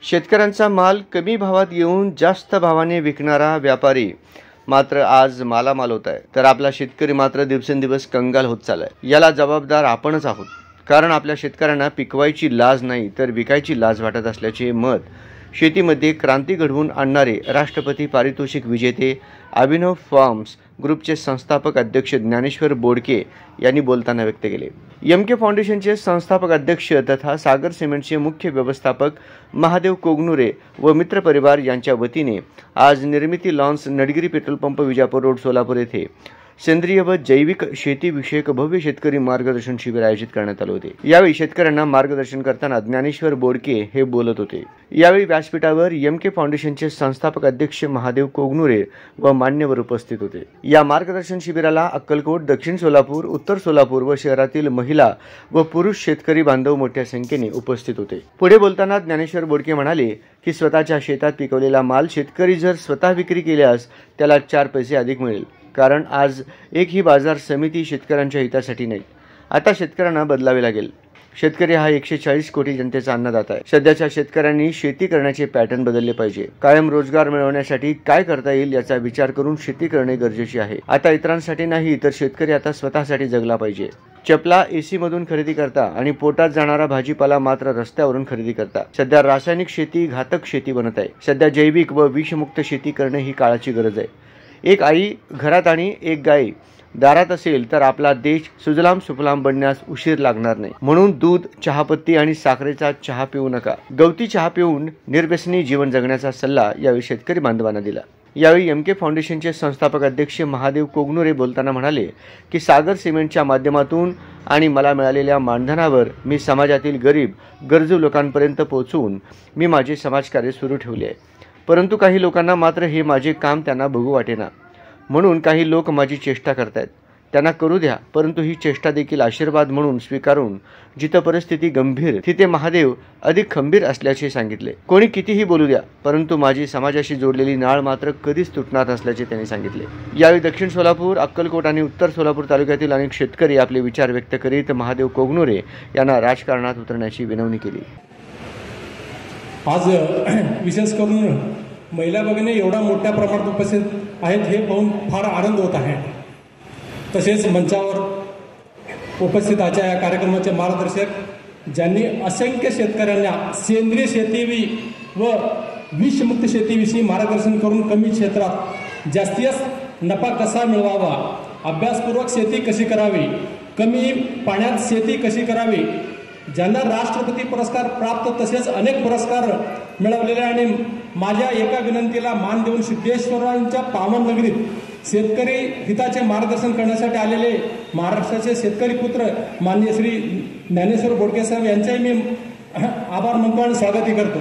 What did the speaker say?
शेतकऱ्यांचा माल कमी भावात येऊन जास्त भावाने विकणारा व्यापारी मात्र आज मालामाल होत आहे, तर आपला शेतकरी मात्र दिवसेंदिवस कंगाल होत चाललाय। याला जबाबदार आपणच आहोत, कारण आपल्या शेतकऱ्यांना पिकवायची लाज नाही तर विकायची लाज वाटत असल्याचे मत शेतीमध्ये क्रांती घडवून आणणारे राष्ट्रपती पारितोषिक विजेते अभिनव फार्म्स ग्रुपचे संस्थापक अध्यक्ष ज्ञानेश्वर बोडके यांनी बोलताना व्यक्त केले। एमके फाउंडेशनचे संस्थापक अध्यक्ष तथा सागर सिमेंटचे मुख्य व्यवस्थापक महादेव कोगनुरे व मित्र परिवार यांच्या वतीने आज Nirmiti lawns Nadgiri petrol pump Vijapur road Solapur येथे सेंद्रिय व जैविक शेती विषयक भव्य शेतकरी मार्गदर्शन शिबिर आयोजित करण्यात आले होते। यावेळी शेतकऱ्यांना मार्गदर्शन करताना ज्ञानेश्वर बोडके हे बोलत होते। यावेळी व्यासपीठावर एमके फाउंडेशनचे संस्थापक अध्यक्ष महादेव कोगनुरे व मान्यवर उपस्थित होते। या मार्गदर्शन शिबिराला अक्कलकोट, दक्षिण सोलापूर, उत्तर सोलापूर व शहरातील महिला व पुरुष शेतकरी बांधव मोठ्या संख्येने उपस्थित होते। पुढे बोलताना ज्ञानेश्वर बोडके म्हणाले की स्वतःच्या शेतात पिकवलेला माल शेतकरी जर स्वतः विक्री केल्यास त्याला 4 पैसे अधिक मिळेल, कारण आज एकही बाजार समिती शेतकऱ्यांच्या हितासाठी नाही। आता शेतकऱ्यांना बदलावे लागेल। शेतकरी हा 140 कोटी जनतेचा अन्नदाता आहे। सध्याच्या शेतकऱ्यांनी शेती करण्याचे पॅटर्न बदलले पाहिजे। कायम रोजगार मिळवण्यासाठी काय करता येईल याचा विचार करून शेती करणे गरजेचे आहे। आता इतरांसाठी नाही तर शेतकरी आता स्वतःसाठी जगला पाहिजे। चपला एसी मधून खरेदी करता आणि पोटात जाणारा भाजीपाला मात्र रस्त्यावरून खरेदी करता। सध्या रासायनिक शेती घातक शेती बनत आहे। सध्या जैविक व विषमुक्त शेती करणे ही काळाची गरज आहे। एक आई घरात आणि एक गाय दारात असेल तर आपला देश सुजलाम सुफलाम बनण्यास उशीर लागणार नाही। म्हणून दूध, चहापत्ती आणि साखरेचा चहा पिऊ नका, गवती चहा पिऊन निर्व्यसनी जीवन जगण्याचा सल्ला यावेळी शेतकरी बांधवांना दिला। यावेळी एमके फाउंडेशनचे संस्थापक अध्यक्ष महादेव कोगनुरे बोलताना म्हणाले की सागर सिमेंटच्या माध्यमातून आणि मला मिळालेल्या मानधनावर मी समाजातील गरीब गरजू लोकांपर्यंत पोहोचवून मी माझे समाजकार्य सुरू ठेवले आहे। परंतु काही लोकांना मात्र हे माझे काम त्यांना बघू वाटेना, म्हणून काही लोक माझी चेष्टा करतायत। त्यांना करू द्या, परंतु ही चेष्टा देखील आशीर्वाद म्हणून स्वीकारून जिथे परिस्थिती गंभीर तिथे महादेव अधिक खंबीर असल्याचे सांगितले। कोणी कितीही बोलू द्या, परंतु माझी समाजाशी जोडलेली नाळ मात्र कधीच तुटणार नसल्याचे त्यांनी सांगितले। यावेळी दक्षिण सोलापूर, अक्कलकोट आणि उत्तर सोलापूर तालुक्यातील अनेक शेतकरी आपले विचार व्यक्त करीत महादेव कोगनुरे यांना राजकारणात उतरण्याची विनवणी केली। आज विशेष करून महिला भगिनी एवढा मोठ्या प्रमाणात उपस्थित आहेत हे पाहून फार आनंद होत आहे। तसेच मंचावर उपस्थित आजच्या या कार्यक्रमाचे मार्गदर्शक ज्यांनी असंख्य शेतकऱ्यांना सेंद्रिय शेती व विषमुक्त शेतीविषयी मार्गदर्शन करून कमी क्षेत्रात जास्तीत नफा कसा मिळवावा, अभ्यासपूर्वक शेती कशी करावी, कमी पाण्यात शेती कशी करावी, ज्यांना राष्ट्रपती पुरस्कार प्राप्त तसेच अनेक पुरस्कार मिळवलेले आणि माझ्या एका विनंतीला मान देऊन सिद्धेश्वरांच्या पावन नगरीत शेतकरी हिताचे मार्गदर्शन करण्यासाठी आलेले महाराष्ट्राचे शेतकरी पुत्र माननीय श्री ज्ञानेश्वर बोडके साहेब यांचेही मी आभार मानतो आणि स्वागतही करतो।